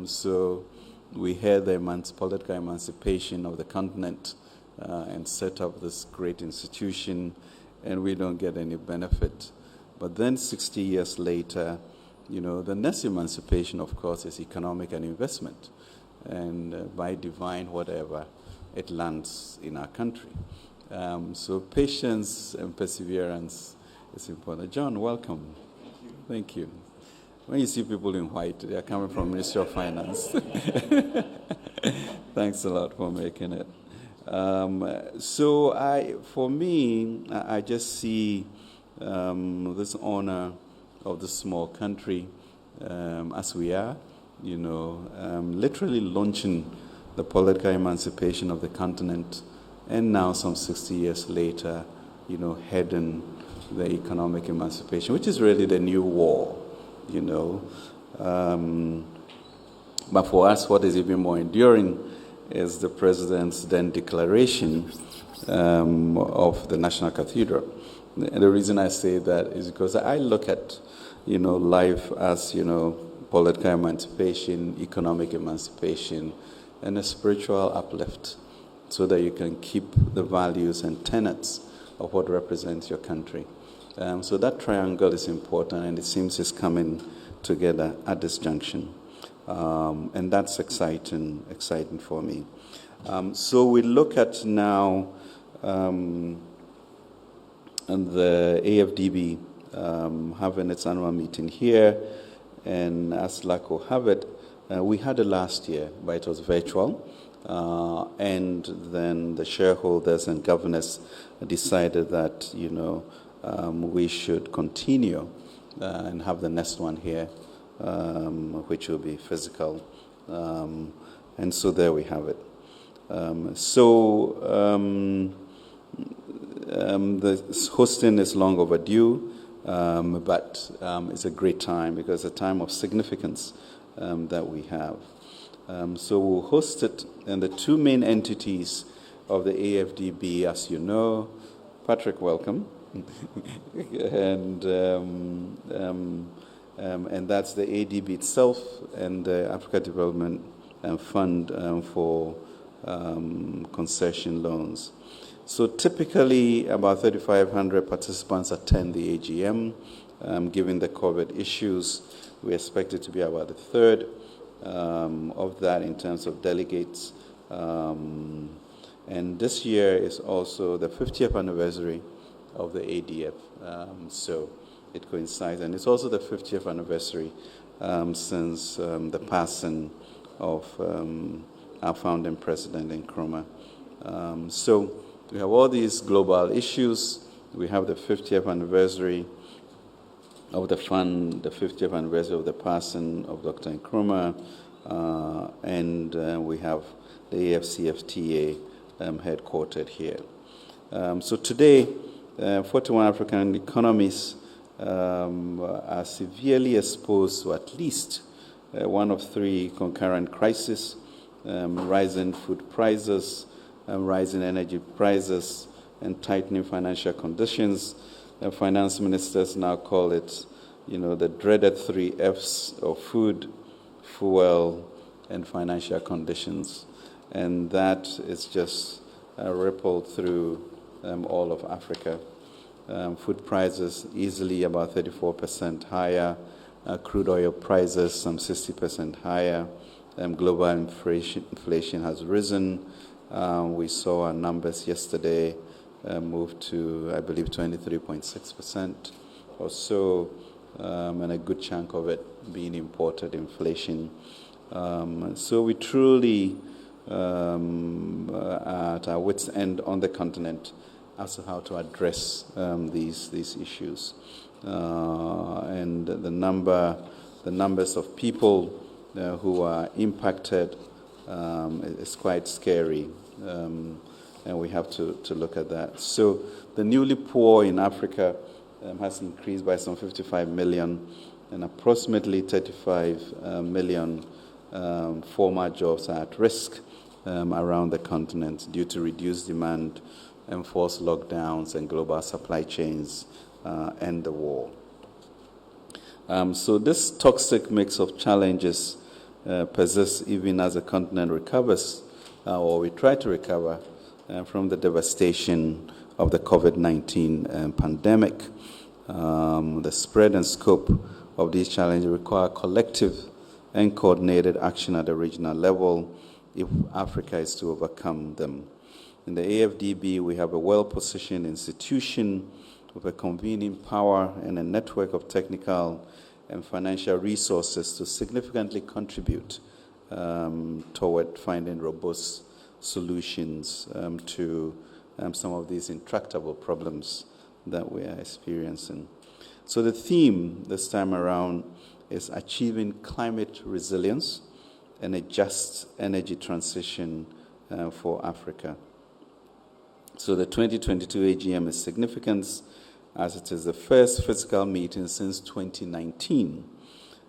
So we had the political emancipation of the continent and set up this great institution, and we don't get any benefit. But then 60 years later, the next emancipation, of course, is economic and investment. And by divine whatever, it lands in our country. So patience and perseverance is important. John, welcome. Thank you. When you see people in white, they are coming from Ministry of Finance. Thanks a lot for making it. For me, I just see this honor of this small country as we are, literally launching the political emancipation of the continent, and now some 60 years later, heading the economic emancipation, which is really the new war, But for us, what is even more enduring is the president's then declaration of the National Cathedral. And the reason I say that is because I look at, life as, political emancipation, economic emancipation, and a spiritual uplift, so that you can keep the values and tenets of what represents your country. So that triangle is important, and it seems it's coming together at this junction. And that's exciting for me. So we look at now the AFDB having its annual meeting here, and as luck will have it, we had it last year, but it was virtual. And then the shareholders and governors decided that, we should continue and have the next one here, which will be physical. And so there we have it. The hosting is long overdue, but it's a great time because it's a time of significance that we have. So we'll host it, and the two main entities of the AFDB, as you know, Patrick, welcome, and that's the ADB itself and the Africa Development Fund for concession loans. So typically, about 3,500 participants attend the AGM. Given the COVID issues, we expect it to be about a third of that in terms of delegates. And this year is also the 50th anniversary of the ADF. So it coincides. And it's also the 50th anniversary since the passing of our founding president, Nkrumah. So we have all these global issues. We have the 50th anniversary of the fund, the 50th anniversary of the passing of Dr. Nkrumah, and we have the AFCFTA headquartered here. So today, 41 African economies are severely exposed to at least one of three concurrent crises: rising food prices, rising energy prices, and tightening financial conditions. Finance ministers now call it, the dreaded 3 Fs of food, fuel, and financial conditions. And that is just rippled through all of Africa. Food prices easily about 34% higher. Crude oil prices some 60% higher. Global inflation has risen. We saw our numbers yesterday moved to, I believe, 23.6% or so, and a good chunk of it being imported inflation. So we truly are at our wits' end on the continent as to how to address these issues. And the numbers of people who are impacted is quite scary. And we have to look at that. So the newly poor in Africa has increased by some 55 million, and approximately 35 million former jobs are at risk around the continent due to reduced demand, enforced lockdowns, and global supply chains, and the war. So this toxic mix of challenges persists even as the continent recovers, or we try to recover from the devastation of the COVID-19 pandemic. The spread and scope of these challenges require collective and coordinated action at the regional level if Africa is to overcome them. In the AFDB, we have a well-positioned institution with a convening power and a network of technical and financial resources to significantly contribute toward finding robust solutions to some of these intractable problems that we are experiencing. So the theme this time around is achieving climate resilience and a just energy transition for Africa. So the 2022 AGM is significant as it is the first physical meeting since 2019.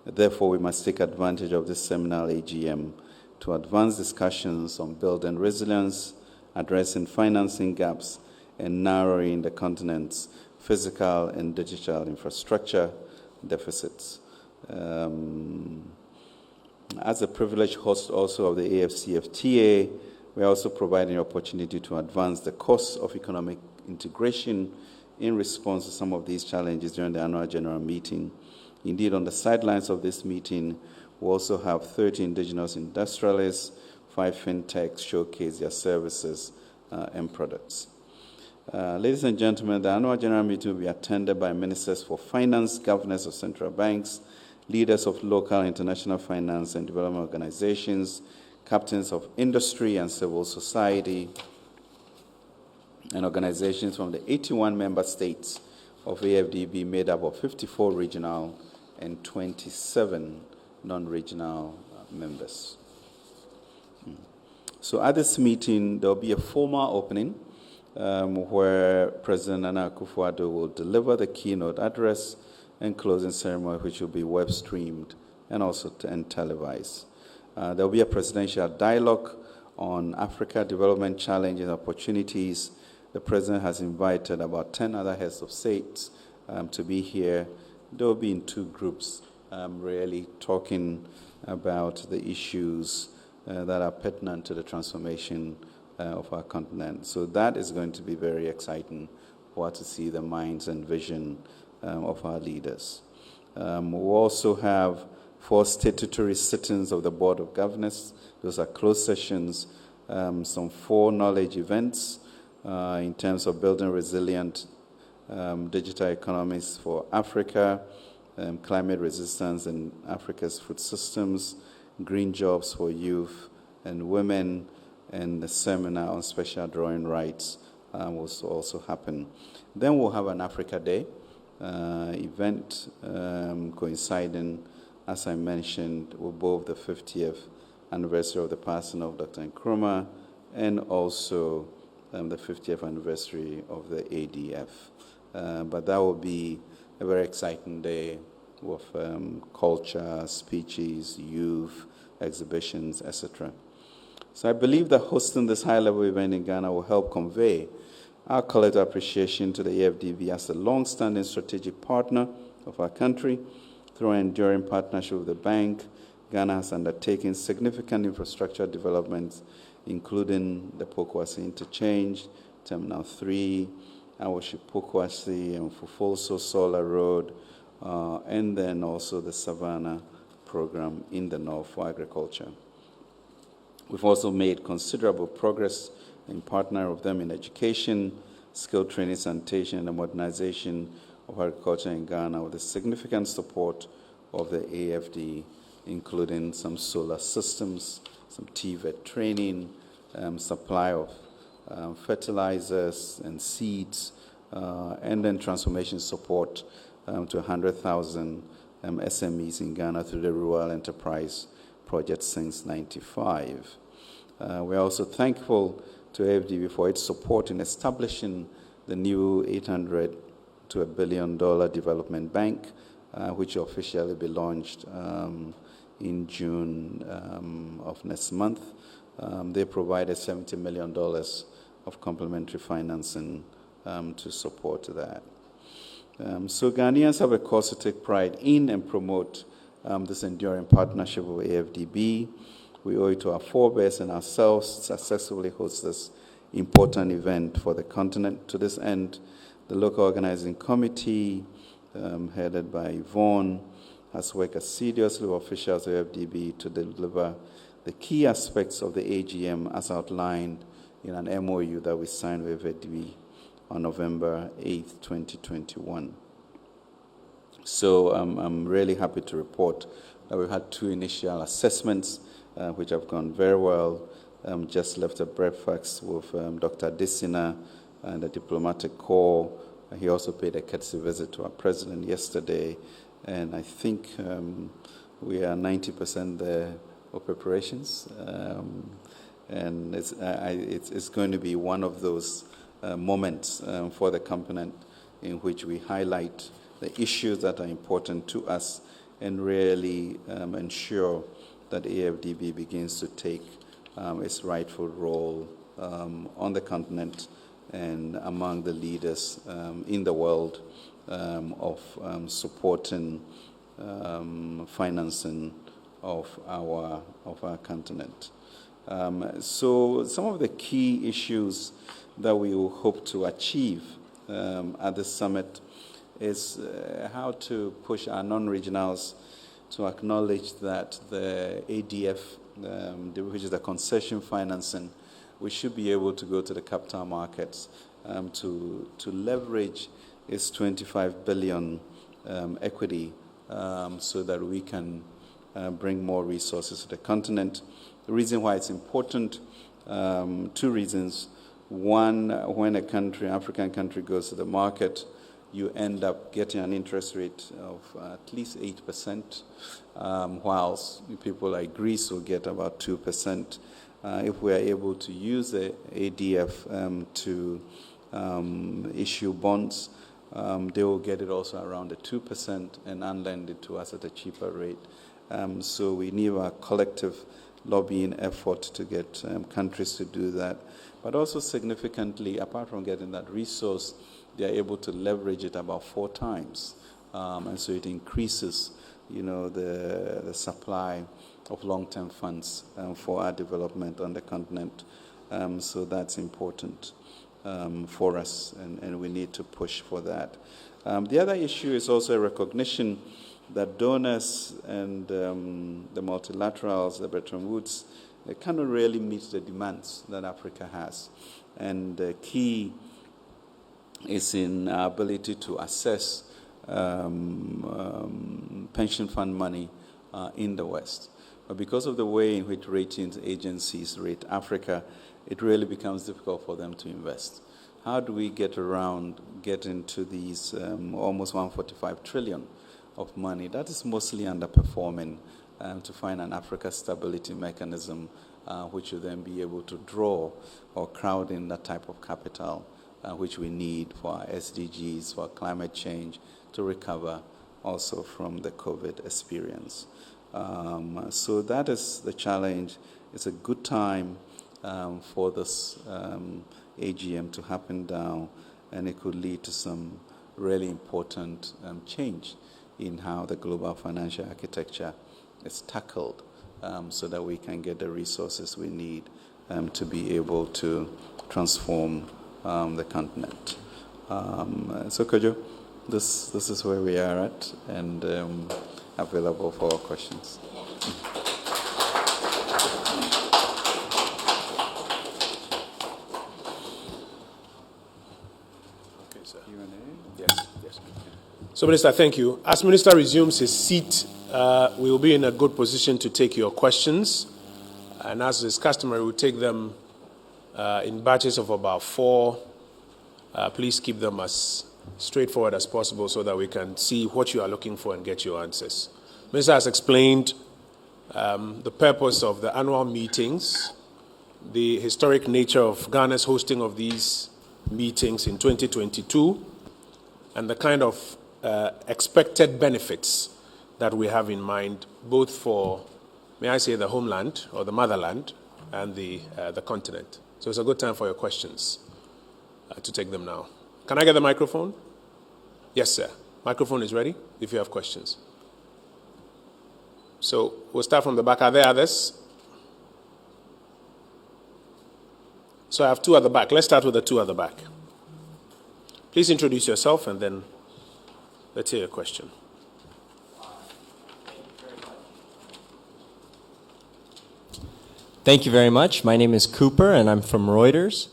Therefore, we must take advantage of this seminal AGM to advance discussions on building resilience, addressing financing gaps, and narrowing the continent's physical and digital infrastructure deficits. As a privileged host also of the AFCFTA, we are also providing an opportunity to advance the costs of economic integration in response to some of these challenges during the annual general meeting. Indeed, on the sidelines of this meeting, we also have 30 indigenous industrialists, 5 fintechs showcase their services and products. Ladies and gentlemen, the annual general meeting will be attended by ministers for finance, governors of central banks, leaders of local international finance and development organizations, captains of industry and civil society, and organizations from the 81 member states of AFDB made up of 54 regional and 27 non-regional members. So at this meeting, there will be a formal opening where President Nana Akufo-Addo will deliver the keynote address and closing ceremony, which will be web streamed and also televised. There will be a presidential dialogue on Africa development challenges and opportunities. The president has invited about 10 other heads of states to be here. They will be in 2 groups, really talking about the issues that are pertinent to the transformation of our continent. So that is going to be very exciting for us to see the minds and vision of our leaders. We'll also have 4 statutory sittings of the Board of Governors. Those are closed sessions, some 4 knowledge events in terms of building resilient digital economies for Africa, climate resistance in Africa's food systems, green jobs for youth and women, and the seminar on special drawing rights will also happen. Then we'll have an Africa Day event coinciding, as I mentioned, with both the 50th anniversary of the passing of Dr. Nkrumah and also the 50th anniversary of the ADF. But that will be a very exciting day with culture, speeches, youth, exhibitions, etc. So I believe that hosting this high-level event in Ghana will help convey our collective appreciation to the AFDB as a long-standing strategic partner of our country. Through an enduring partnership with the bank, Ghana has undertaken significant infrastructure developments, including the Pokwasi Interchange, Terminal 3, Awoshi-Pokwasi, and Fufolso Solar Road, and then also the Savannah program in the north for agriculture. We've also made considerable progress in partnering with them in education, skill training, sanitation, and the modernization of agriculture in Ghana with the significant support of the AFD, including some solar systems, some TVET training, supply of fertilizers and seeds, and then transformation support to 100,000 SMEs in Ghana through the Rural Enterprise Project since 1995. We are also thankful to AFDB for its support in establishing the new $800 to $1 billion development bank, which will officially be launched in June of next month. They provided $70 million of complementary financing to support that. So Ghanaians have a cause to take pride in and promote this enduring partnership with AFDB. We owe it to our forebears and ourselves to successfully host this important event for the continent. To this end, the local organizing committee, headed by Yvonne, has worked assiduously with officials of AFDB to deliver the key aspects of the AGM as outlined in an MOU that we signed with AFDB on November 8th, 2021. So I'm really happy to report that we've had 2 initial assessments which have gone very well. Just left a breakfast with Dr. Adesina and the diplomatic corps. He also paid a courtesy visit to our president yesterday, and I think we are 90% there of preparations, and it's going to be one of those moments for the continent in which we highlight the issues that are important to us and really ensure that AFDB begins to take its rightful role on the continent and among the leaders in the world of supporting financing of our continent. So some of the key issues that we will hope to achieve at the summit is how to push our non-regionals to acknowledge that the ADF, which is the concession financing, we should be able to go to the capital markets to leverage its 25 billion equity so that we can bring more resources to the continent. The reason why it's important, 2 reasons. One, when a country, African country, goes to the market, you end up getting an interest rate of at least 8%, whilst people like Greece will get about 2%. If we are able to use the ADF to issue bonds, they will get it also around the 2% and unlend it to us at a cheaper rate. So we need a collective lobbying effort to get countries to do that. But also significantly, apart from getting that resource, they are able to leverage it about 4 times. And so it increases, the supply of long-term funds for our development on the continent. So that's important for us, and we need to push for that. The other issue is also a recognition that donors and the multilaterals, the Bretton Woods, they cannot really meet the demands that Africa has. And the key is in our ability to assess pension fund money in the West. But because of the way in which ratings agencies rate Africa, it really becomes difficult for them to invest. How do we get into these almost 145 trillion of money? That is mostly underperforming to find an Africa stability mechanism which will then be able to draw or crowd in that type of capital which we need for our SDGs, for climate change, to recover also from the COVID experience. So that is the challenge. It's a good time for this AGM to happen down, and it could lead to some really important change in how the global financial architecture is tackled so that we can get the resources we need to be able to transform the continent. So Kojo, this is where we are at, and available for questions. Okay, sir. Yes. So, Minister, thank you. As Minister resumes his seat, we will be in a good position to take your questions. And as is customary, we'll take them in batches of about 4. Please keep them as straightforward as possible so that we can see what you are looking for and get your answers. Minister has explained the purpose of the annual meetings, the historic nature of Ghana's hosting of these meetings in 2022, and the kind of expected benefits that we have in mind, both for, may I say, the homeland or the motherland and the continent. So it's a good time for your questions to take them now. Can I get the microphone? Yes, sir. Microphone is ready if you have questions. So we'll start from the back. Are there others? So I have two at the back. Let's start with the two at the back. Please introduce yourself and then let's hear your question. Thank you very much. My name is Cooper, and I'm from Reuters.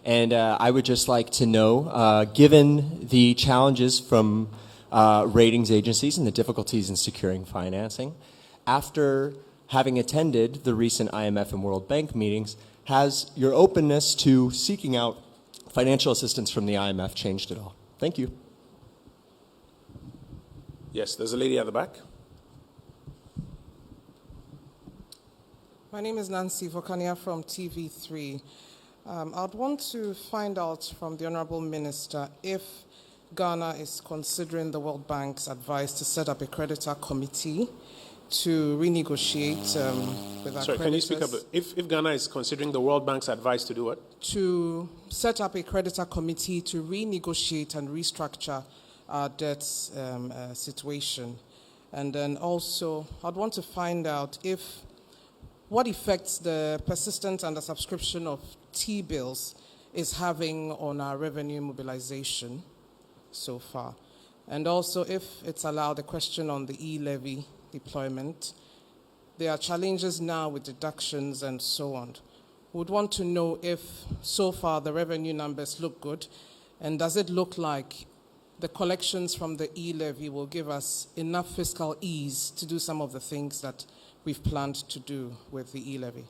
And I would just like to know, given the challenges from ratings agencies and the difficulties in securing financing, after having attended the recent IMF and World Bank meetings, has your openness to seeking out financial assistance from the IMF changed at all? Thank you. Yes, there's a lady at the back. My name is Nancy Vokania from TV3. I'd want to find out from the Honorable Minister if Ghana is considering the World Bank's advice to set up a creditor committee to renegotiate with our creditors. Sorry, can you speak up? If Ghana is considering the World Bank's advice to do what? To set up a creditor committee to renegotiate and restructure our debt situation. And then also, I'd want to find out what effects the persistent undersubscription of T-bills is having on our revenue mobilization so far. And also, if it's allowed, a question on the e-levy deployment. There are challenges now with deductions and so on. Would want to know if, so far, the revenue numbers look good, and does it look like the collections from the e-levy will give us enough fiscal ease to do some of the things that we've planned to do with the e-levy?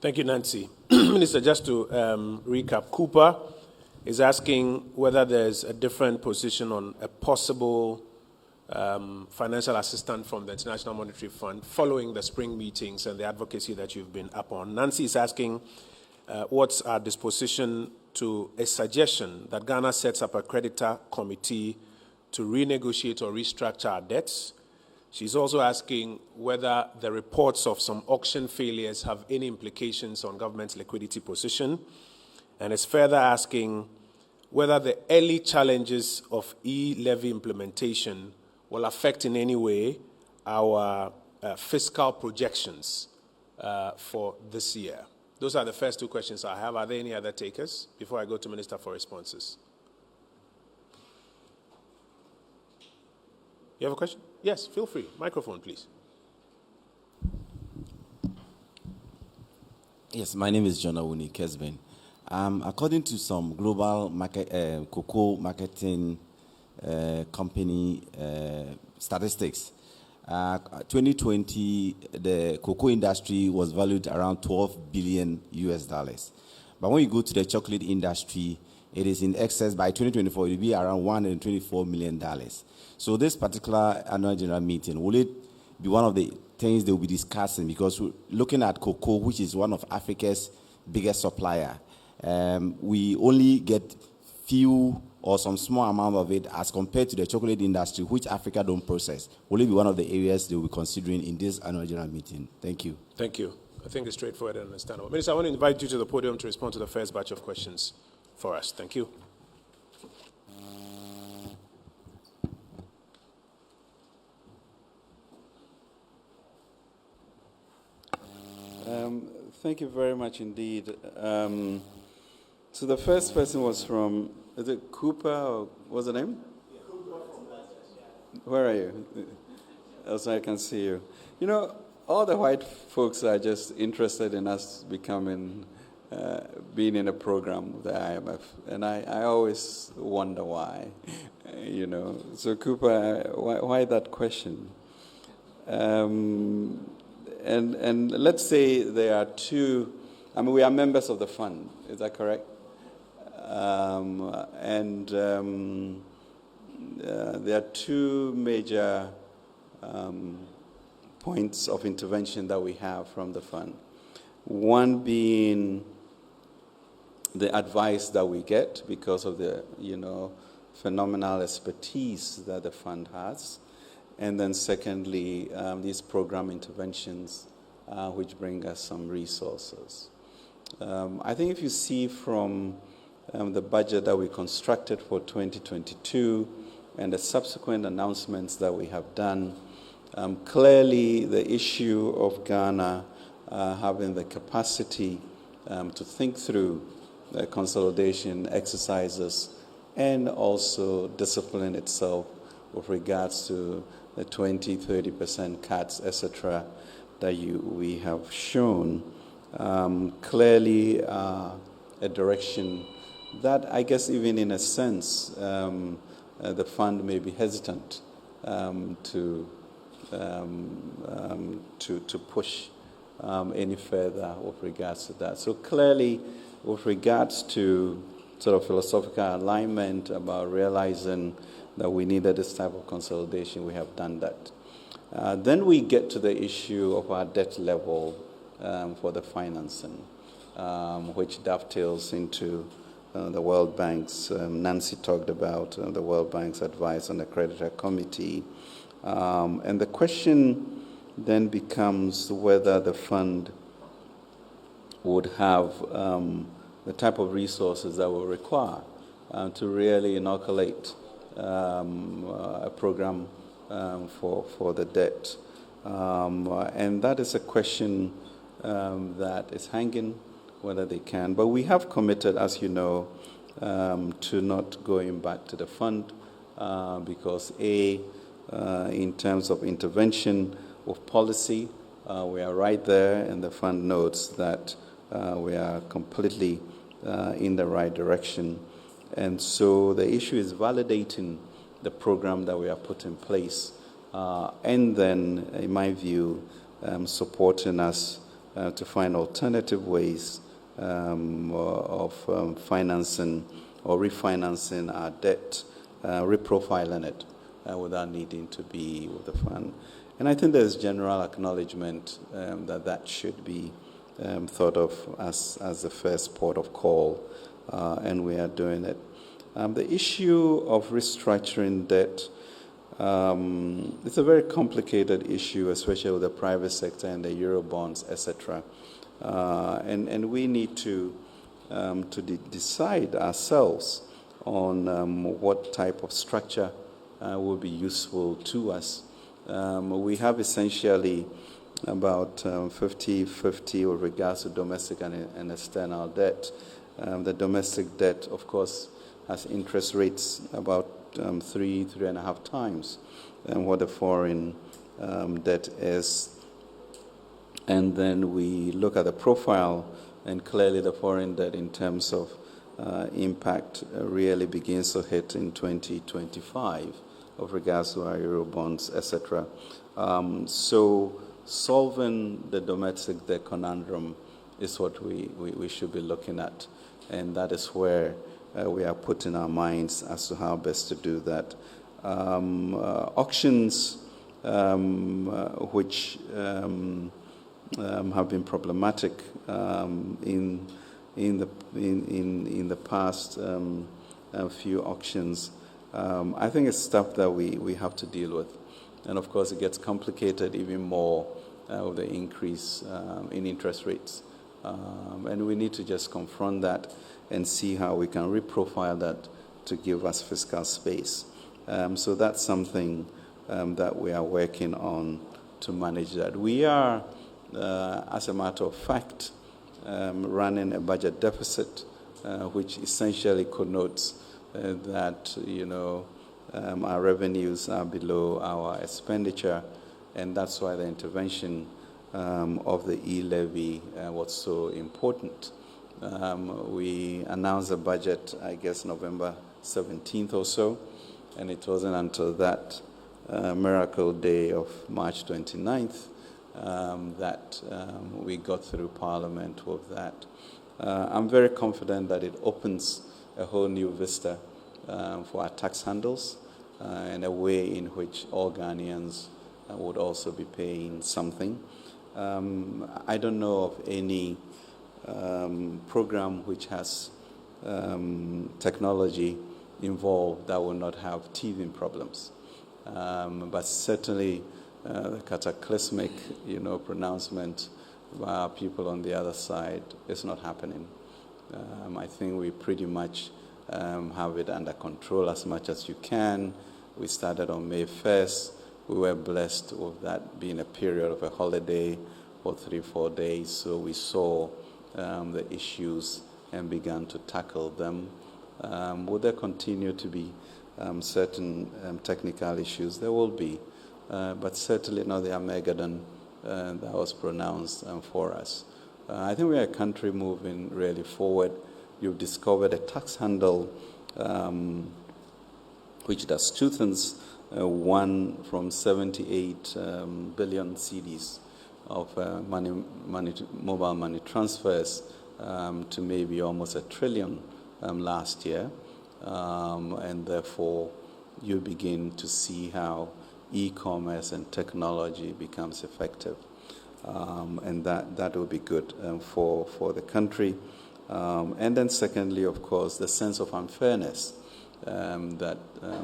Thank you, Nancy. Minister, just to recap, Cooper is asking whether there's a different position on a possible financial assistance from the International Monetary Fund following the spring meetings and the advocacy that you've been up on. Nancy is asking what's our disposition to a suggestion that Ghana sets up a creditor committee to renegotiate or restructure our debts. She's also asking whether the reports of some auction failures have any implications on government's liquidity position, and is further asking whether the early challenges of e-levy implementation will affect in any way our fiscal projections for this year. Those are the first two questions I have. Are there any other takers before I go to Minister for responses? You have a question? Yes, feel free. Microphone, please. Yes, my name is John Awuni Kesben. According to some global cocoa marketing company statistics, 2020, the cocoa industry was valued around $12 billion US. But when you go to the chocolate industry, it is in excess. By 2024, it will be around $124 million. So this particular annual general meeting, will it be one of the things they will be discussing? Because we're looking at cocoa, which is one of Africa's biggest supplier, we only get few or some small amount of it as compared to the chocolate industry, which Africa don't process. Will it be one of the areas they will be considering in this annual general meeting? Thank you. Thank you. I think it's straightforward and understandable. Minister, I want to invite you to the podium to respond to the first batch of questions for us. Thank you. Thank you very much indeed. So the first person was from, is it Cooper, or what's the name? Yeah, Cooper. Where are you? Oh, so I can see you. You know, all the white folks are just interested in us becoming, being in a program with the IMF. And I always wonder why, you know. So Cooper, why that question? And let's say there are two, I mean, we are members of the fund, is that correct? There are two major points of intervention that we have from the fund. One being the advice that we get because of the, you know, phenomenal expertise that the fund has. And then secondly, these program interventions, which bring us some resources. I think if you see from the budget that we constructed for 2022 and the subsequent announcements that we have done, Clearly, the issue of Ghana having the capacity to think through consolidation exercises and also discipline itself with regards to the 20-30% cuts, etc., that we have shown, clearly a direction that I guess even in a sense the fund may be hesitant to push any further with regards to that. So clearly, with regards to sort of philosophical alignment about realizing that we needed this type of consolidation, we have done that. Then we get to the issue of our debt level for the financing, which dovetails into the World Bank's, Nancy talked about the World Bank's advice on the creditor committee. And the question then becomes whether the fund would have the type of resources that will require to really inoculate a program for the debt. And that is a question that is hanging, whether they can. But we have committed, as you know, to not going back to the fund because, in terms of intervention with policy, we are right there, and the fund notes that we are completely in the right direction. And so the issue is validating the program that we have put in place, and then, in my view, supporting us to find alternative ways of financing or refinancing our debt, reprofiling it without needing to be with the fund. And I think there's general acknowledgement that should be thought of as the first port of call, and we are doing it. The issue of restructuring debt, it's a very complicated issue, especially with the private sector and the Eurobonds, etc. And we need to decide ourselves on what type of structure will be useful to us. We have essentially about 50-50 with regards to domestic and external debt. The domestic debt, of course, has interest rates about 3.5 times what the foreign debt is. And then we look at the profile, and clearly the foreign debt in terms of impact really begins to hit in 2025 with regards to our Eurobonds, etc. So solving the domestic debt conundrum is what we should be looking at, and that is where we are putting our minds as to how best to do that. Auctions, which have been problematic in the past few auctions, I think it's stuff that we have to deal with. And of course, it gets complicated even more with the increase in interest rates. And we need to just confront that and see how we can reprofile that to give us fiscal space. So that's something that we are working on to manage that. We are, as a matter of fact, running a budget deficit, which essentially connotes that, our revenues are below our expenditure, and that's why the intervention of the e-levy was so important. We announced the budget, I guess, November 17th or so, and it wasn't until that miracle day of March 29th that we got through Parliament with that. I'm very confident that it opens a whole new vista for our tax handles and a way in which all Ghanaians would also be paying something. I don't know of any program which has technology involved that will not have teething problems. But certainly the cataclysmic, pronouncement by our people on the other side is not happening. I think we pretty much have it under control as much as you can. We started on May 1st. we were blessed with that being a period of a holiday for 3-4 days. So we saw the issues and began to tackle them. Will there continue to be certain technical issues? There will be, but certainly not the Armageddon that was pronounced for us. I think we are a country moving really forward. You've discovered a tax handle which does two things. One, from 78 billion cedis of mobile money transfers to maybe almost 1 trillion last year. And therefore, you begin to see how e-commerce and technology becomes effective. And that will be good for the country. And then secondly, of course, the sense of unfairness that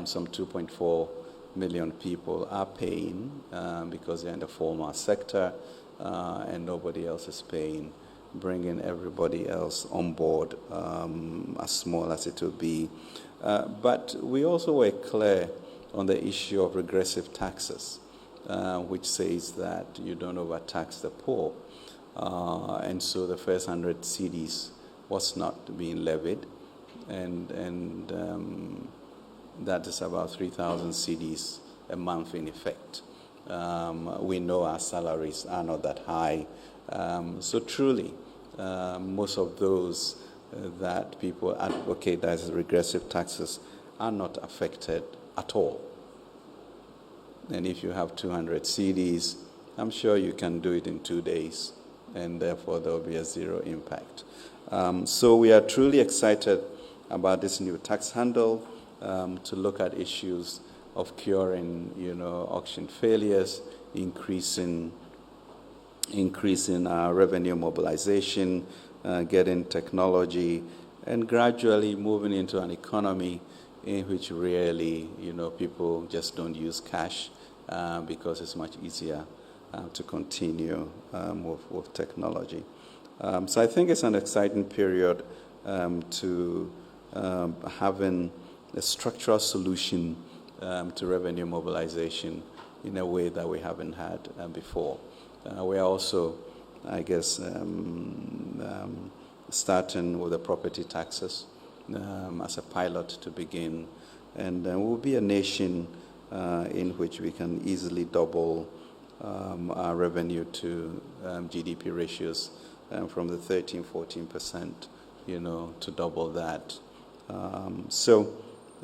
some 2.4 million people are paying because they're in the formal sector and nobody else is paying, bringing everybody else on board, as small as it will be. But we also were clear on the issue of regressive taxes, which says that you don't overtax the poor. And so the first 100 cedis was not being levied, and that is about 3,000 cedis a month in effect. We know our salaries are not that high. So truly, most of those that people advocate as regressive taxes are not affected at all. And if you have 200 cedis, I'm sure you can do it in 2 days, and therefore there will be a zero impact. So we are truly excited about this new tax handle to look at issues of curing, auction failures, increasing our revenue mobilization, getting technology, and gradually moving into an economy in which really, people just don't use cash because it's much easier to continue with technology. So I think it's an exciting period to having a structural solution to revenue mobilization in a way that we haven't had before. We are also, I guess, starting with the property taxes as a pilot to begin. And we'll be a nation in which we can easily double our revenue to GDP ratios from the 13-14%, to double that. So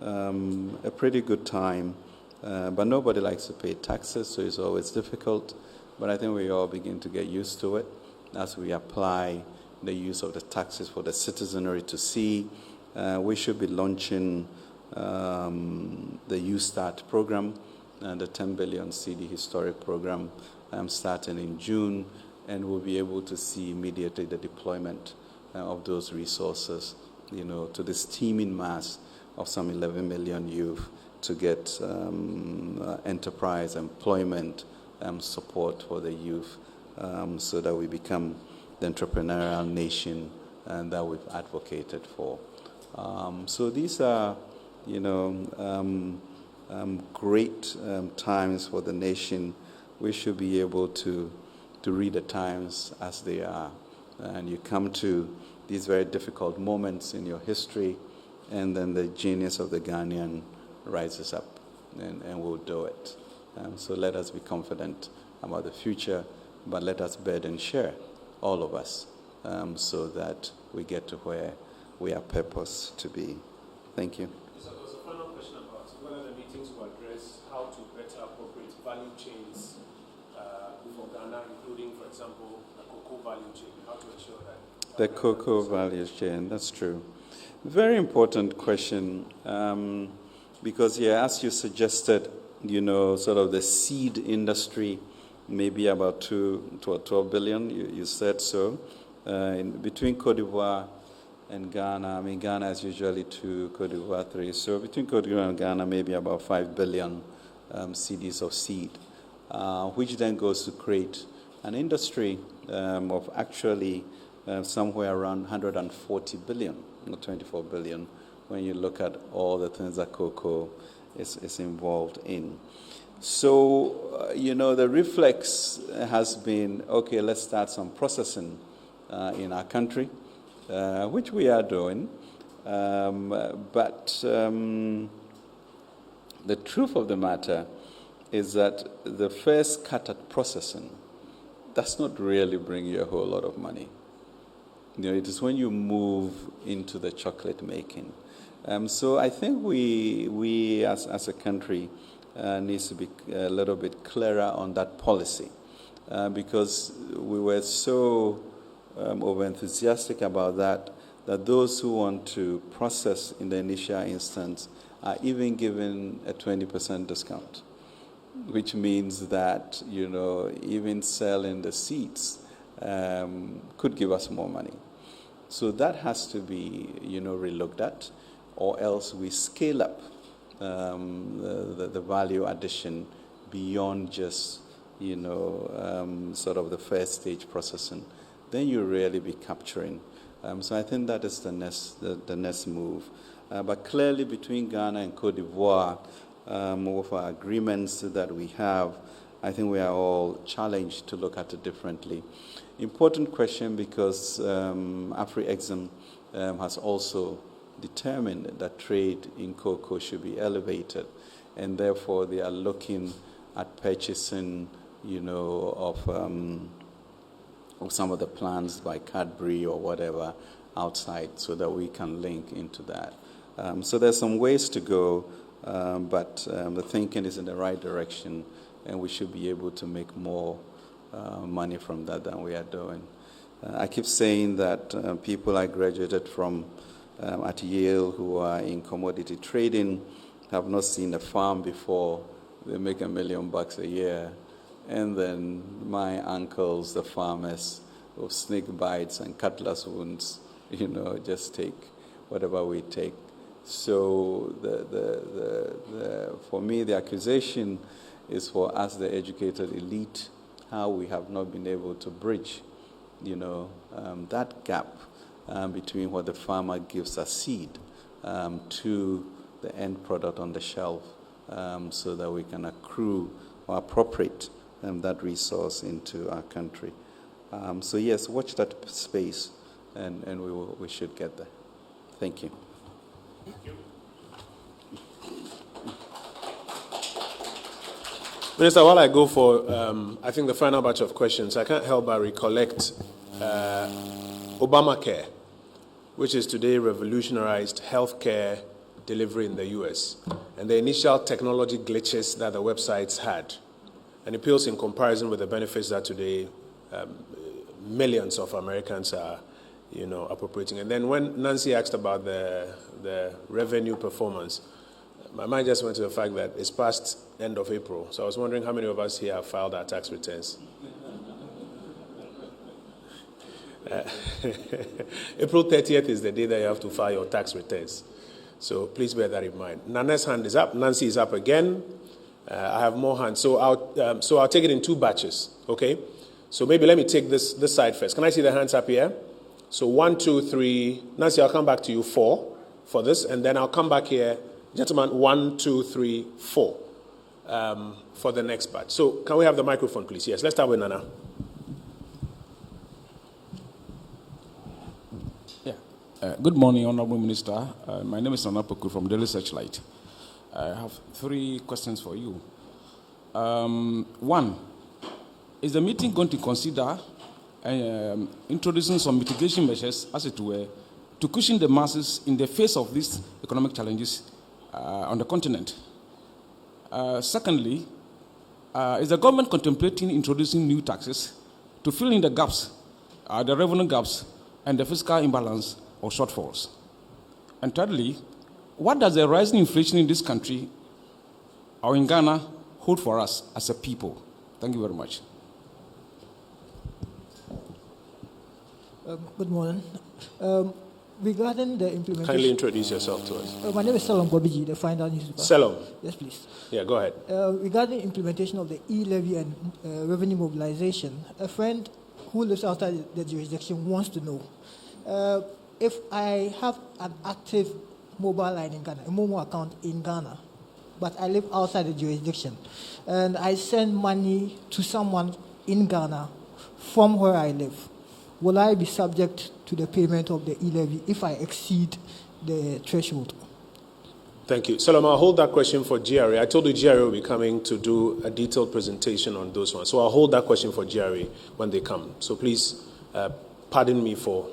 a pretty good time, but nobody likes to pay taxes, so it's always difficult. But I think we all begin to get used to it as we apply the use of the taxes for the citizenry to see. We should be launching the U-Start program, the 10 billion CD historic program, starting in June, and we'll be able to see immediately the deployment of those resources, to this teeming mass of some 11 million youth to get enterprise, employment, support for the youth, so that we become the entrepreneurial nation that we've advocated for. So these are, great times for the nation. We should be able to read the times as they are. And you come to these very difficult moments in your history, and then the genius of the Ghanaian rises up and will do it. So let us be confident about the future, but let us bed and share, all of us, so that we get to where we are purposed to be. Thank you. So there was a final question about whether the meetings will address how to better appropriate value chains for Ghana, including, for example, the cocoa value chain, how to ensure that. The cocoa value chain, that's true. Very important question, because, as you suggested, sort of the seed industry, maybe about 12 billion, you said so. Between Cote d'Ivoire and Ghana, Ghana is usually 2, Cote d'Ivoire 3. So between Cote d'Ivoire and Ghana, maybe about 5 billion cedis of seed, which then goes to create an industry of actually somewhere around 140 billion, not 24 billion, when you look at all the things that cocoa is involved in. So, the reflex has been, okay, let's start some processing in our country, which we are doing. But the truth of the matter is that the first cut at processing does not really bring you a whole lot of money. It is when you move into the chocolate making. So I think we as a country needs to be a little bit clearer on that policy, because we were so over-enthusiastic about that those who want to process in the initial instance are even given a 20% discount, which means that, even selling the seeds could give us more money. So that has to be, relooked at, or else we scale up the value addition beyond just, sort of the first stage processing. Then you really be capturing. So I think that is the next move. But clearly between Ghana and Cote d'Ivoire, with our agreements that we have, I think we are all challenged to look at it differently. Important question, because Afri-Exim has also determined that trade in cocoa should be elevated, and therefore they are looking at purchasing, of some of the plants by Cadbury or whatever outside, so that we can link into that. So there's some ways to go, but the thinking is in the right direction, and we should be able to make more money from that than we are doing. I keep saying that people I graduated from at Yale who are in commodity trading have not seen a farm before. They make $1 million a year. And then my uncles, the farmers, with snake bites and cutlass wounds, just take whatever we take. So for me, the accusation is for us, the educated elite, how we have not been able to bridge, that gap between what the farmer gives as seed to the end product on the shelf, so that we can accrue or appropriate that resource into our country. So yes, watch that space, and we should get there. Thank you. Thank you. Minister, while I go for, I think the final batch of questions, I can't help but recollect Obamacare, which is today revolutionized healthcare delivery in the U.S., and the initial technology glitches that the websites had, and it pales in comparison with the benefits that today millions of Americans are, appropriating. And then when Nancy asked about the revenue performance, my mind just went to the fact that it's past end of April. So I was wondering how many of us here have filed our tax returns. April 30th is the day that you have to file your tax returns. So please bear that in mind. Nana's hand is up. Nancy is up again. I have more hands. So I'll take it in two batches, okay? So maybe let me take this side first. Can I see the hands up here? So 1, 2, 3. Nancy, I'll come back to you 4 for this, and then I'll come back here. Gentlemen, 1, 2, 3, 4 for the next batch. So can we have the microphone, please? Yes, let's start with Nana. Good morning, Honorable Minister. My name is Nana Poku from Daily Searchlight. I have 3 questions for you. 1, is the meeting going to consider introducing some mitigation measures, as it were, to cushion the masses in the face of these economic challenges on the continent? Secondly, is the government contemplating introducing new taxes to fill in the gaps, the revenue gaps, and the fiscal imbalance or shortfalls? And thirdly, what does the rising inflation in this country or in Ghana hold for us as a people? Thank you very much. Good morning. Regarding the implementation... Kindly introduce yourself to us. My name is Salom Bobiji, the Final Newspaper. Salom. Yes, please. Yeah, go ahead. Regarding implementation of the e-levy and revenue mobilization, a friend who lives outside the jurisdiction wants to know if I have an active mobile line in Ghana, a Momo account in Ghana, but I live outside the jurisdiction, and I send money to someone in Ghana from where I live, will I be subject to the payment of the e-levy if I exceed the threshold? Thank you. Solomon, I'll hold that question for GRA. I told you GRA will be coming to do a detailed presentation on those ones. So I'll hold that question for GRA when they come. So please pardon me for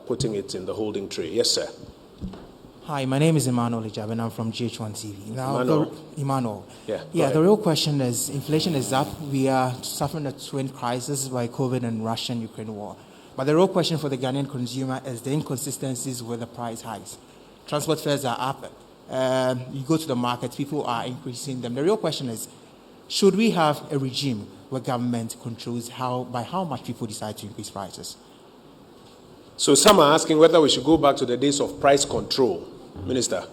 putting it in the holding tray. Yes, sir. Hi, my name is Emmanuel Ijab, and I'm from GH1 TV. Now, Emmanuel. Yeah, the real question is, inflation is up. We are suffering a twin crisis by COVID and Russia and Ukraine war. But the real question for the Ghanaian consumer is the inconsistencies with the price hikes. Transport fares are up. You go to the market, people are increasing them. The real question is, should we have a regime where government controls by how much people decide to increase prices? So some are asking whether we should go back to the days of price control, Minister.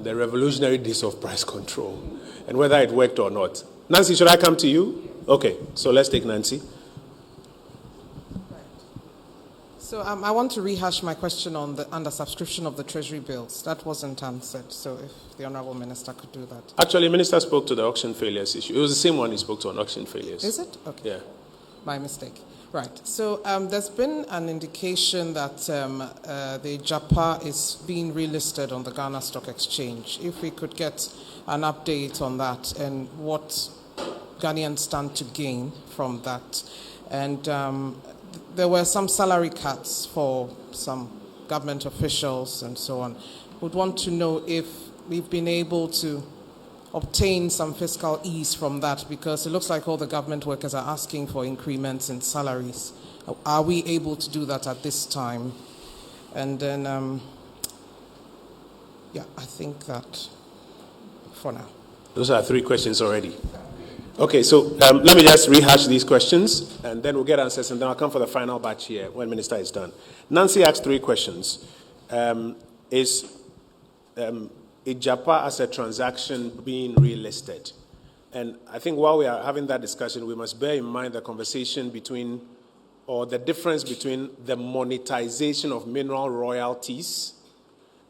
The revolutionary days of price control, and whether it worked or not. Nancy, should I come to you? Okay, so let's take Nancy. So I want to rehash my question on the under-subscription of the Treasury bills. That wasn't answered, so if the Honourable Minister could do that. Actually, Minister spoke to the auction failures issue. It was the same one he spoke to on auction failures. Is it? Okay. Yeah. My mistake. Right. So there's been an indication that the JAPA is being relisted on the Ghana Stock Exchange. If we could get an update on that and what Ghanaians stand to gain from that. And there were some salary cuts for some government officials and so on. Would want to know if we've been able to obtain some fiscal ease from that, because it looks like all the government workers are asking for increments in salaries. Are we able to do that at this time? And then, I think that for now. Those are 3 questions already. Okay, so let me just rehash these questions, and then we'll get answers, and then I'll come for the final batch here when Minister is done. Nancy asked 3 questions. Is JAPA as a transaction being relisted? And I think while we are having that discussion, we must bear in mind the conversation between, or the difference between the monetization of mineral royalties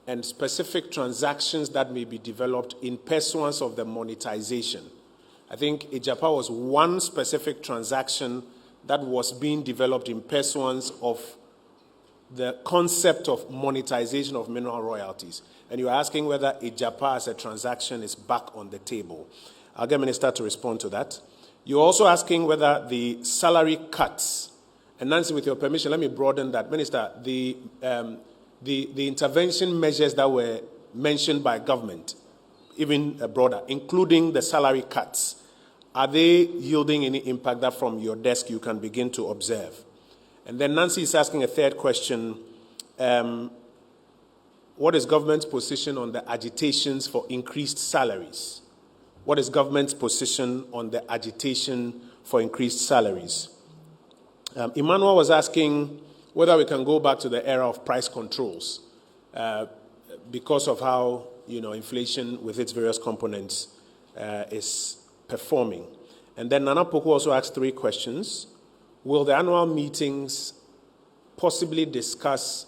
and specific transactions that may be developed in pursuance of the monetization. I think JAPA was one specific transaction that was being developed in pursuance of the concept of monetization of mineral royalties. And you're asking whether JAPA as a transaction is back on the table. I'll get Minister to respond to that. You're also asking whether the salary cuts, and Nancy, with your permission, let me broaden that. Minister, the intervention measures that were mentioned by government, even broader, including the salary cuts, are they yielding any impact that from your desk you can begin to observe? And then Nancy is asking a 3rd question. What is government's position on the agitations for increased salaries? What is government's position on the agitation for increased salaries? Emmanuel was asking whether we can go back to the era of price controls because of how inflation with its various components is performing. And then Nana Poku also asked 3 questions. Will the annual meetings possibly discuss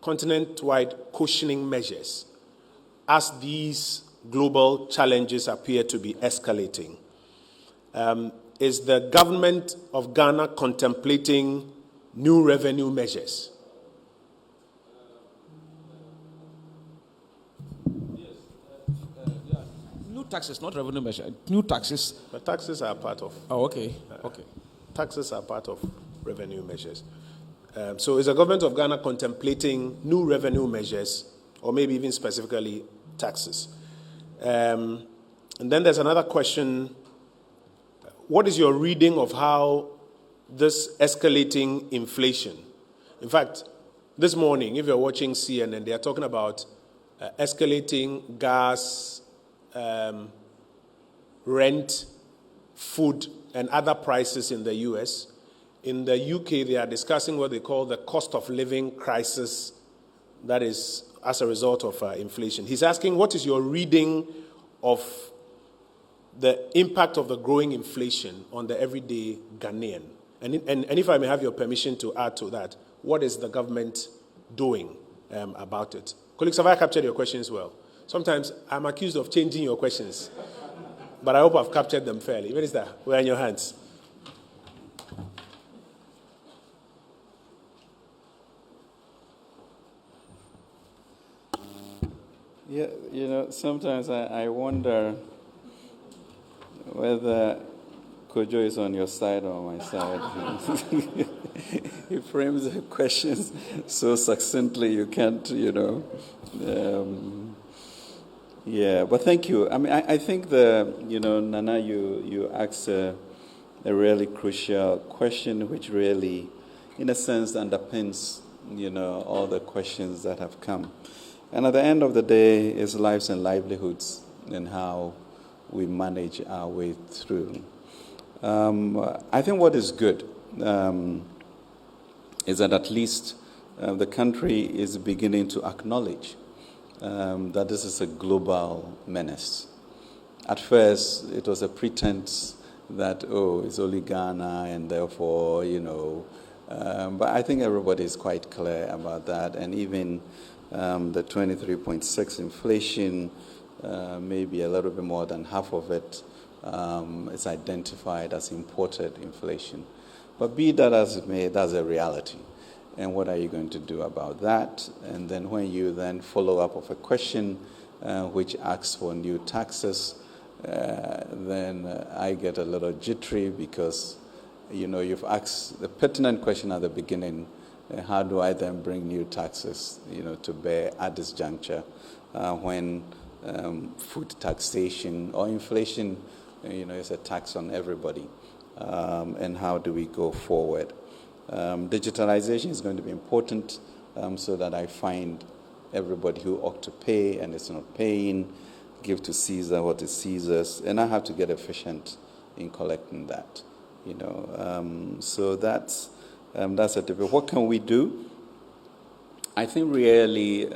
continent-wide cushioning measures as these global challenges appear to be escalating? Is the government of Ghana contemplating new revenue measures? New taxes, not revenue measure. New taxes. But taxes are part of. Oh, okay. Okay. Taxes are part of revenue measures. So is the government of Ghana contemplating new revenue measures, or maybe even specifically taxes? And then there's another question. What is your reading of how this escalating inflation? In fact, this morning, if you're watching CNN, they are talking about escalating gas, rent, food, and other prices in the US. In the UK, they are discussing what they call the cost of living crisis that is as a result of inflation. He's asking, what is your reading of the impact of the growing inflation on the everyday Ghanaian? And if I may have your permission to add to that, what is the government doing about it? Colleagues, have I captured your questions well? Sometimes I'm accused of changing your questions, but I hope I've captured them fairly. Minister, we're in your hands. Yeah, sometimes I wonder whether Kojo is on your side or my side. He frames the questions so succinctly you can't, yeah, but thank you. I mean, I think Nana, you asked a really crucial question, which really, in a sense, underpins, all the questions that have come. And at the end of the day, it's lives and livelihoods and how we manage our way through. I think what is good is that at least the country is beginning to acknowledge that this is a global menace. At first, it was a pretense that, it's only Ghana and therefore, but I think everybody is quite clear about that. And even the 23.6 inflation, maybe a little bit more than half of it is identified as imported inflation. But be that as it may, that's a reality. And what are you going to do about that? And then when you then follow up with a question which asks for new taxes, then I get a little jittery because, you've asked the pertinent question at the beginning, how do I then bring new taxes, to bear at this juncture when food taxation or inflation, is a tax on everybody? And how do we go forward? Digitalization is going to be important so that I find everybody who ought to pay and is not paying, give to Caesar what is Caesar's, and I have to get efficient in collecting that. So that's a debate. What can we do? I think really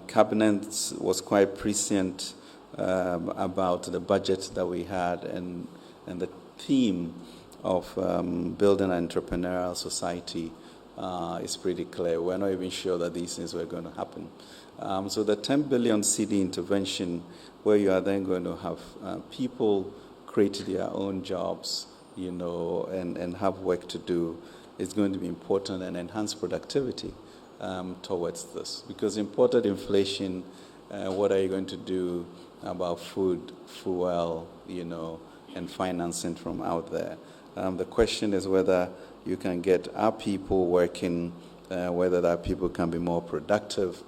Cabinet was quite prescient about the budget that we had and the theme of building an entrepreneurial society is pretty clear. We're not even sure that these things were going to happen. So the 10 billion CD intervention, where you are then going to have people create their own jobs, and have work to do, is going to be important and enhance productivity towards this. Because imported inflation, what are you going to do about food, fuel, and financing from out there? The question is whether you can get our people working, whether our people can be more productive,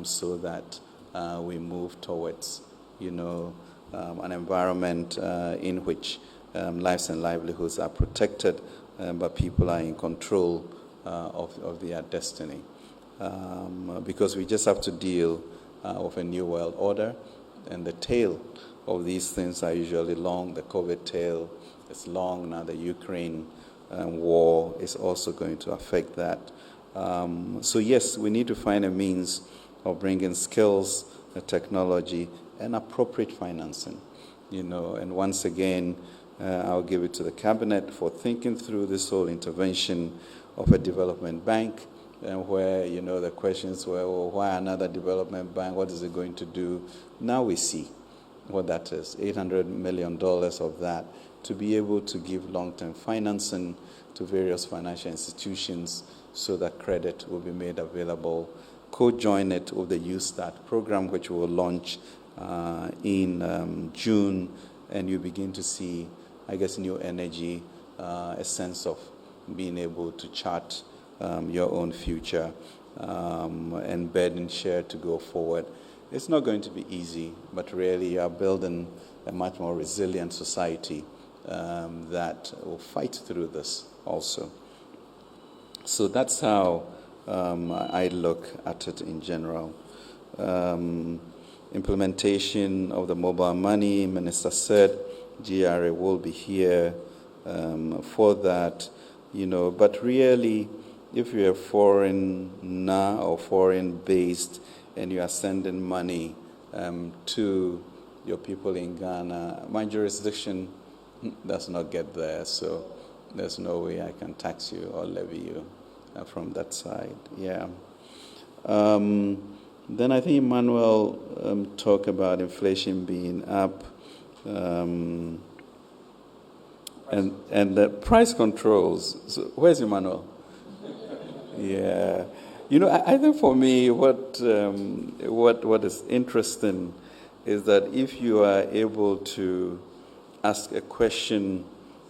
so that we move towards, an environment in which lives and livelihoods are protected, but people are in control of their destiny. Because we just have to deal with a new world order, and the tail of these things are usually long. The COVID tail is long. Now the Ukraine war is also going to affect that. So yes, we need to find a means of bringing skills, technology, and appropriate financing. And once again, I'll give it to the Cabinet for thinking through this whole intervention of a development bank, where, the questions were, well, why another development bank? What is it going to do? Now we see what that is, $800 million of that, to be able to give long-term financing to various financial institutions so that credit will be made available. Co-join it with the Youth Start program, which will launch in June, and you begin to see, I guess, new energy, a sense of being able to chart your own future and burden share to go forward. It's not going to be easy, but really you are building a much more resilient society that will fight through this also. So that's how I look at it in general. Implementation of the mobile money, Minister said, GRA will be here for that, but really, if you're foreign or foreign-based and you are sending money to your people in Ghana, my jurisdiction does not get there, so there's no way I can tax you or levy you from that side. Yeah. Then I think Emmanuel talked about inflation being up, and the price controls. So where's Emmanuel? Yeah, I think for me, what is interesting is that if you are able to ask a question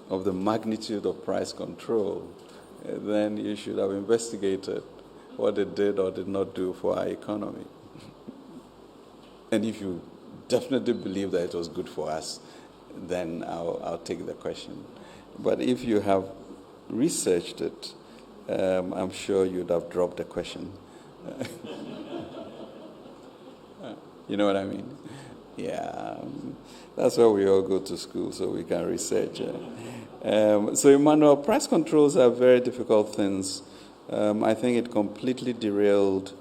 of the magnitude of price control, then you should have investigated what it did or did not do for our economy. And if you definitely believe that it was good for us, then I'll take the question. But if you have researched it, I'm sure you'd have dropped the question. You know what I mean? Yeah, that's why we all go to school, so we can research. So, Emmanuel, price controls are very difficult things. I think it completely derailed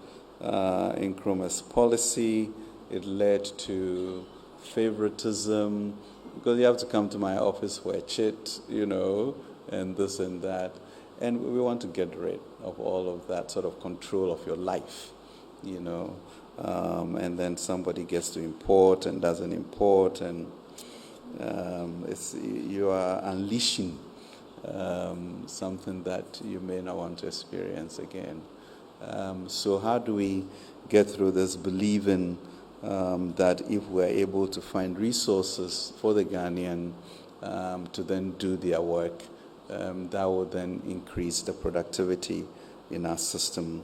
Nkrumah's policy. It led to favoritism, because you have to come to my office for a chit, and this and that. And we want to get rid of all of that sort of control of your life, and then somebody gets to import and doesn't import, and you are unleashing something that you may not want to experience again. So how do we get through this, believing that if we're able to find resources for the Ghanaian to then do their work, that will then increase the productivity in our system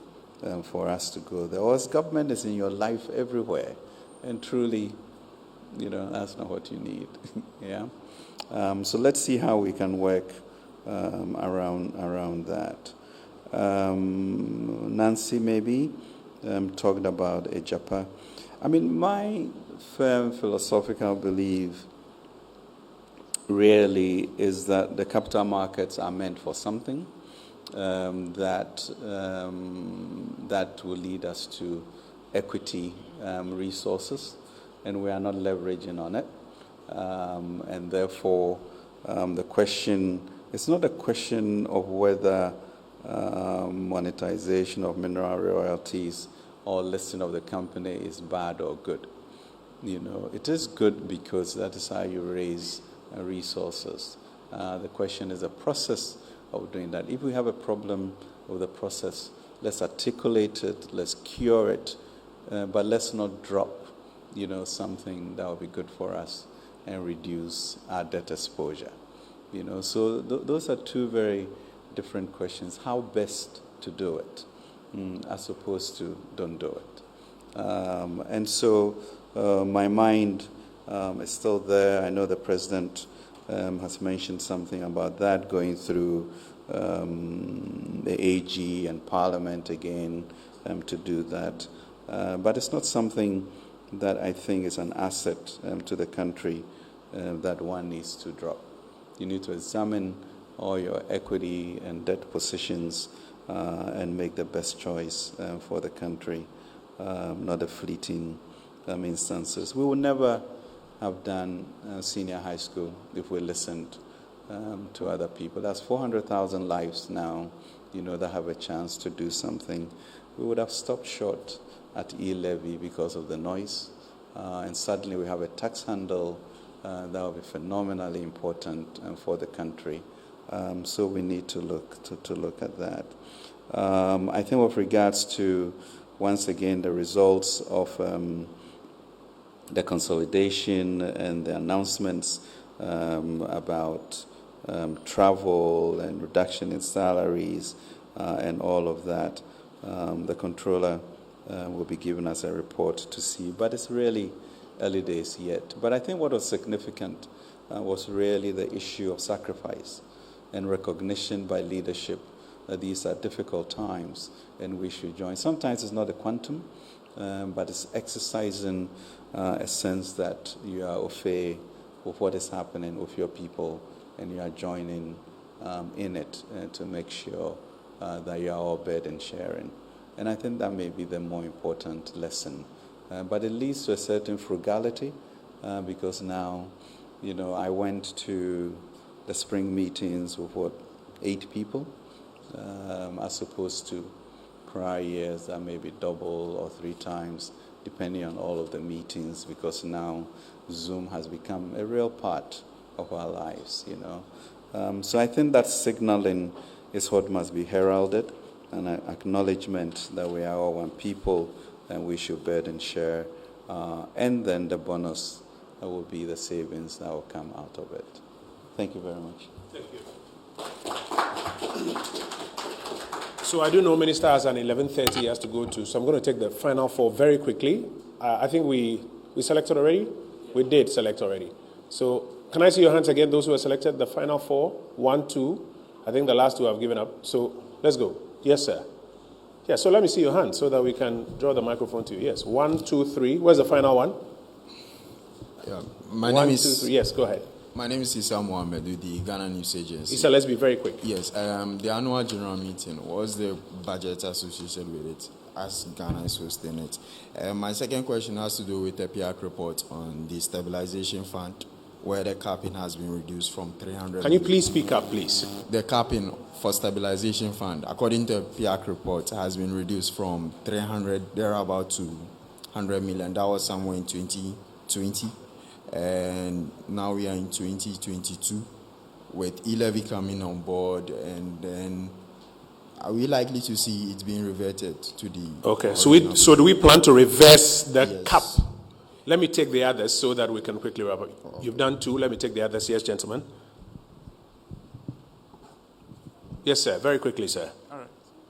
for us to go there. Or as government is in your life everywhere, and truly, that's not what you need. Yeah. So let's see how we can work around that. Nancy maybe talked about Ejapa. I mean, my firm philosophical belief really is that the capital markets are meant for something that will lead us to equity resources, and we are not leveraging on it. And therefore, the question, it's not a question of whether monetization of mineral royalties or listing of the company is bad or good. It is good because that is how you raise resources. The question is the process of doing that. If we have a problem with the process, let's articulate it, let's cure it, but let's not drop, something that will be good for us and reduce our debt exposure. So those are two very different questions. How best to do it, as opposed to don't do it. And so my mind is still there. I know the president has mentioned something about that, going through the AG and Parliament again to do that. But it's not something that I think is an asset to the country that one needs to drop. You need to examine all your equity and debt positions and make the best choice for the country, not a fleeting instances. We would never have done senior high school if we listened to other people. That's 400,000 lives now, that have a chance to do something. We would have stopped short at e-levy because of the noise. And suddenly we have a tax handle that will be phenomenally important for the country. So we need to look at that. I think with regards to, once again, the results of the consolidation and the announcements about travel and reduction in salaries and all of that, the controller will be giving us a report to see. But it's really early days yet. But I think what was significant was really the issue of sacrifice and recognition by leadership that these are difficult times and we should join. Sometimes it's not a quantum, but it's exercising a sense that you are au fait with what is happening with your people and you are joining in it to make sure that you are all burden sharing. And I think that may be the more important lesson. But it leads to a certain frugality because now, I went to the spring meetings with 8 people as opposed to prior years that may be double or 3 times, depending on all of the meetings, because now Zoom has become a real part of our lives, you know. So I think that signaling is what must be heralded, an acknowledgement that we are all one people and we should bed and share, and then the bonus that will be the savings that will come out of it. Thank you very much. Thank you. So I do know Minister has an 11:30 he has to go to, so I'm going to take the final 4 very quickly. I think we selected already? We did select already. So can I see your hands again, those who are selected? The final 4, 1, 2. I think the last 2 have given up. So let's go. Yes, sir. Yeah, so let me see your hand so that we can draw the microphone to you. Yes, 1, 2, 3. Where's the final one? Yeah, my 1, name is 2, 3. Yes, go ahead. My name is Issa Mohammed with the Ghana News Agency. Issa, let's be very quick. Yes, the annual general meeting, what's the budget associated with it as Ghana is hosting it? My second question has to do with the PIAC report on the stabilization fund, where the capping has been reduced from 300. Can you please speak up, please? The capping for stabilization fund, according to the PIAC report, has been reduced from 300 thereabout to 100 million. That was somewhere in 2020. And now we are in 2022 with e-levy coming on board, and then are we likely to see it being reverted to the... Okay, so do we plan to reverse the cap? Let me take the others so that we can quickly wrap up. You've done 2, let me take the others. Yes, gentlemen. Yes, sir, very quickly, sir. All right.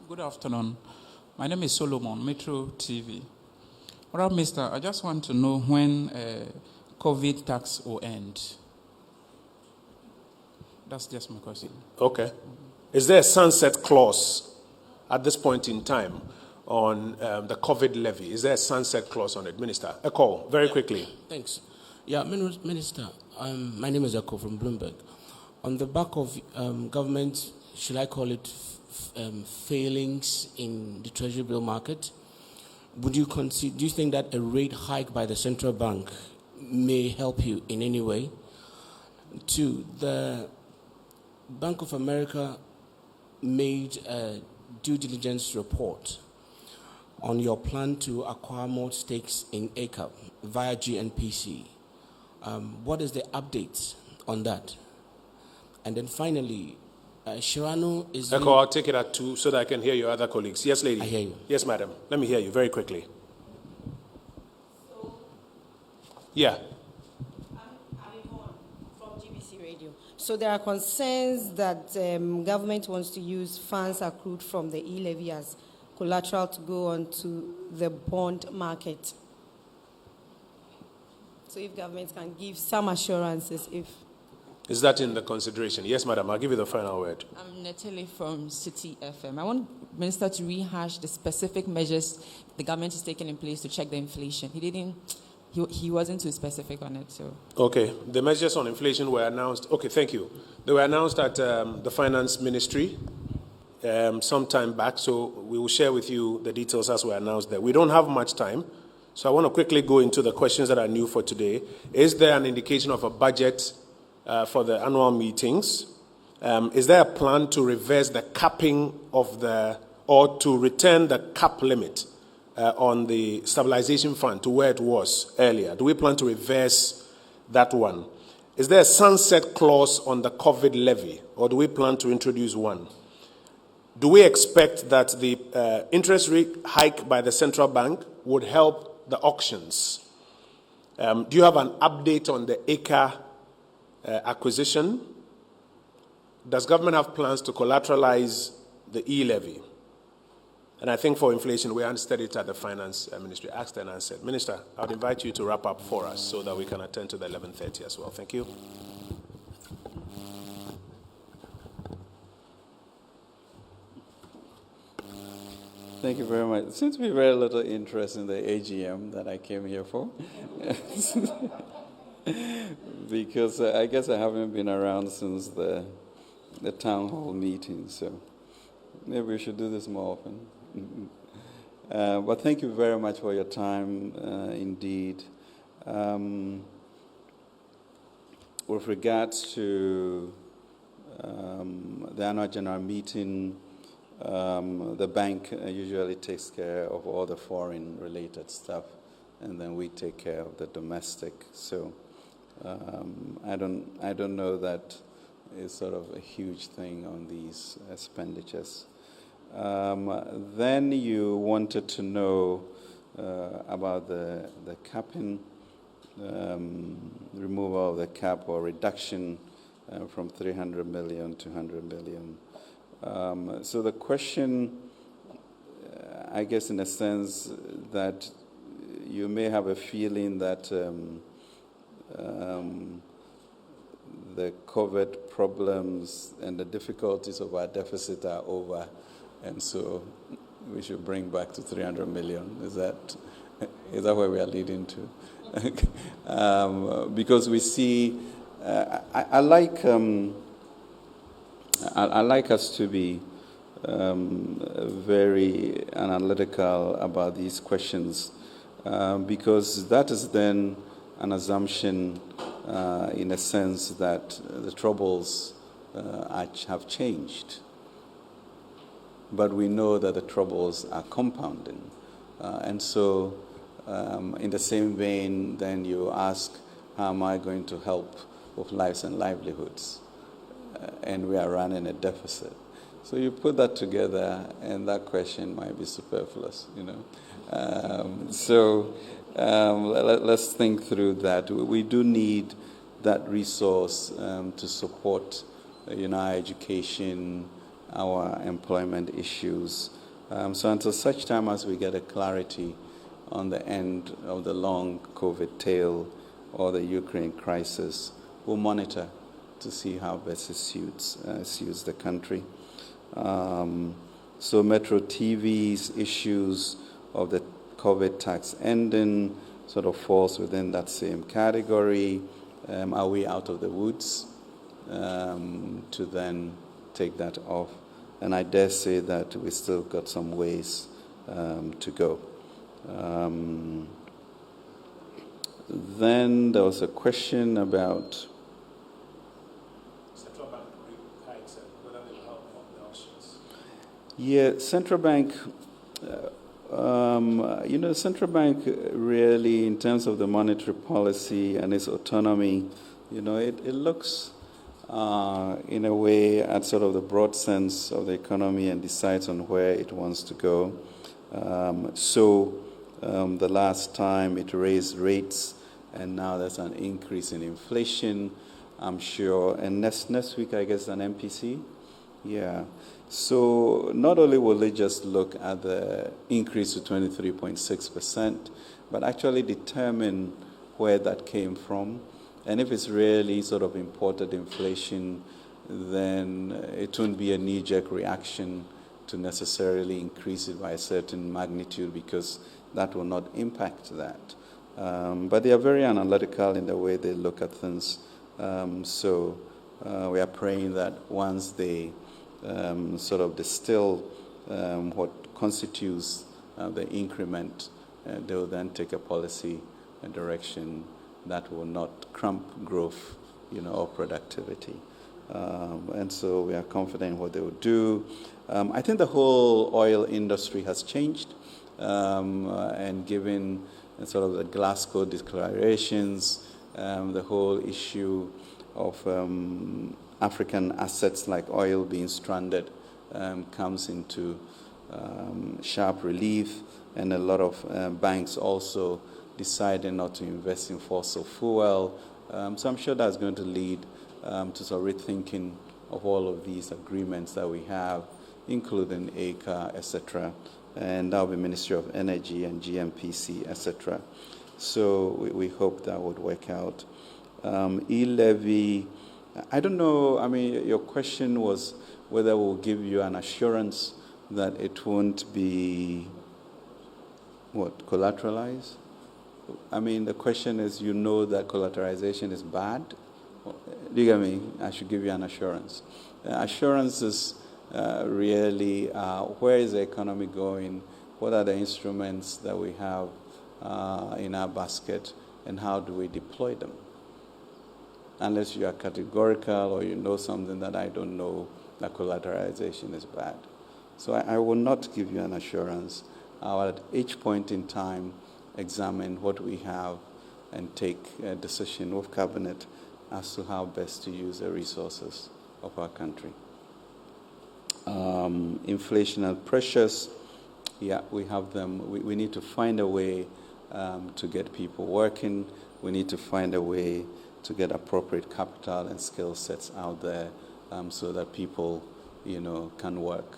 Good afternoon. My name is Solomon, Metro TV. All right, mister, I just want to know when COVID tax will end. That's just my question. Okay. Is there a sunset clause at this point in time on the COVID levy? Is there a sunset clause on it, Minister? Echo, very quickly. Thanks. Yeah, Minister, my name is Echo from Bloomberg. On the back of government, should I call it failings in the treasury bill market, would you consider? Do you think that a rate hike by the central bank may help you in any way? 2, the Bank of America made a due diligence report on your plan to acquire more stakes in ACAP via GNPC. What is the update on that? And then finally, Shirano is... Echo, I'll take it at 2 so that I can hear your other colleagues. Yes, lady. I hear you. Yes, madam. Let me hear you very quickly. Yeah. From GBC Radio. So there are concerns that government wants to use funds accrued from the e-levy as collateral to go on to the bond market. So if government can give some assurances, if... Is that in the consideration? Yes, madam. I'll give you the final word. I'm Natalie from City FM. I want Minister to rehash the specific measures the government is taking in place to check the inflation. He wasn't too specific on it, so. Okay. The measures on inflation were announced. Okay, thank you. They were announced at the Finance Ministry some time back, so we will share with you the details as were announced there. We don't have much time, so I want to quickly go into the questions that are new for today. Is there an indication of a budget for the annual meetings? Is there a plan to reverse the capping of or to return the cap limit on the stabilization fund to where it was earlier? Do we plan to reverse that one? Is there a sunset clause on the COVID levy, or do we plan to introduce one? Do we expect that the interest rate hike by the central bank would help the auctions? Do you have an update on the ACA acquisition? Does government have plans to collateralize the e-levy? And I think for inflation, we answered it at the Finance Ministry, asked and answered. Minister, I would invite you to wrap up for us so that we can attend to the 11:30 as well. Thank you. Thank you very much. There seems to be very little interest in the AGM that I came here for. Because I guess I haven't been around since the town hall meeting, so maybe we should do this more often. But thank you very much for your time, indeed. With regards to the annual general meeting, the bank usually takes care of all the foreign-related stuff, and then we take care of the domestic. So I don't know that it's sort of a huge thing on these expenditures. Then you wanted to know about the capping, removal of the cap or reduction from 300 million to 100 million. So the question, I guess in a sense that you may have a feeling that the COVID problems and the difficulties of our deficit are over, and so we should bring back to 300 million. Is that where we are leading to? Because we see, I like us to be very analytical about these questions, because that is then an assumption in a sense that the troubles have changed. But we know that the troubles are compounding. And so in the same vein, then you ask, how am I going to help with lives and livelihoods? And we are running a deficit. So you put that together, and that question might be superfluous, you know. Let's think through that. We do need that resource to support, our education, our employment issues. So until such time as we get a clarity on the end of the long COVID tail or the Ukraine crisis, we'll monitor to see how best it suits the country. So Metro TV's issues of the COVID tax ending sort of falls within that same category. Are we out of the woods to then take that off? And I dare say that we still got some ways to go. Then there was a question about central bank rate hikes and whether they will help the auctions. Yeah, central bank. Central bank really, in terms of the monetary policy and its autonomy, it looks in a way at sort of the broad sense of the economy and decides on where it wants to go. The last time it raised rates, and now there's an increase in inflation, I'm sure. And next week, I guess, an MPC. Yeah. So not only will they just look at the increase to 23.6%, but actually determine where that came from. And if it's really sort of imported inflation, then it won't be a knee-jerk reaction to necessarily increase it by a certain magnitude, because that will not impact that. But they are very analytical in the way they look at things. We are praying that once they sort of distill what constitutes the increment, they will then take a policy direction that will not cramp growth, or productivity. And so we are confident in what they will do. I think the whole oil industry has changed, and given sort of the Glasgow declarations, the whole issue of African assets like oil being stranded comes into sharp relief, and a lot of banks also deciding not to invest in fossil fuel. So I'm sure that's going to lead to sort of rethinking of all of these agreements that we have, including ACA, etc. And that will be Ministry of Energy and GMPC, etc. So we hope that would work out. E-levy, I don't know, your question was whether we'll give you an assurance that it won't be, collateralized? The question is, that collateralization is bad? Do you get me? I should give you an assurance. Assurance is really where is the economy going? What are the instruments that we have in our basket, and how do we deploy them? Unless you are categorical or you know something that I don't know, that collateralization is bad. So I will not give you an assurance. I will at each point in time examine what we have and take a decision with Cabinet as to how best to use the resources of our country. Inflationary pressures, yeah, we have them. We need to find a way to get people working. We need to find a way to get appropriate capital and skill sets out there so that people, can work.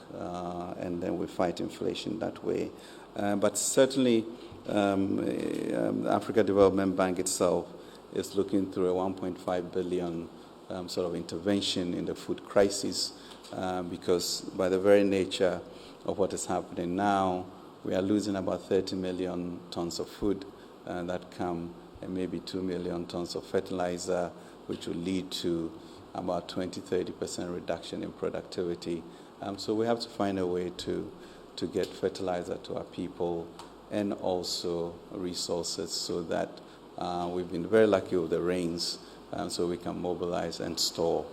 And then we fight inflation that way. But certainly, the Africa Development Bank itself is looking through a 1.5 billion sort of intervention in the food crisis because by the very nature of what is happening now, we are losing about 30 million tons of food that come and maybe 2 million tons of fertilizer, which will lead to about 20-30% reduction in productivity. So we have to find a way to get fertilizer to our people and also resources so that we've been very lucky with the rains, so we can mobilize and store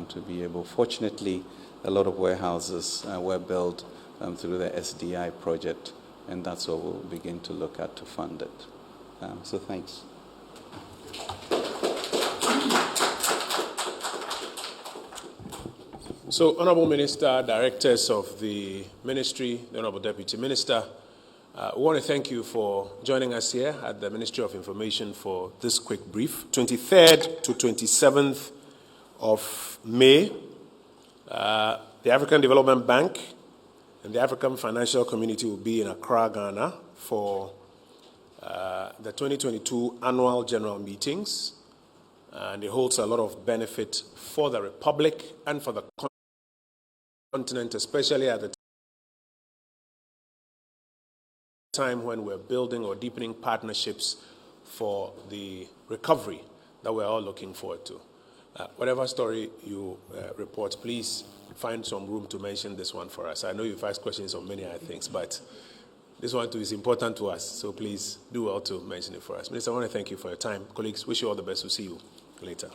to be able. Fortunately, a lot of warehouses were built through the SDI project, and that's what we'll begin to look at to fund it. So thanks. So, Honorable Minister, Directors of the Ministry, the Honorable Deputy Minister, we want to thank you for joining us here at the Ministry of Information for this quick brief. 23rd to 27th of May, the African Development Bank and the African Financial Community will be in Accra, Ghana for the 2022 annual general meetings. And it holds a lot of benefit for the Republic and for the continent, especially at the time when we're building or deepening partnerships for the recovery that we're all looking forward to. Whatever story you report, please find some room to mention this one for us. I know you've asked questions on many other things, but this one too is important to us, so please do well to mention it for us. Minister, I want to thank you for your time. Colleagues, wish you all the best. We'll see you later.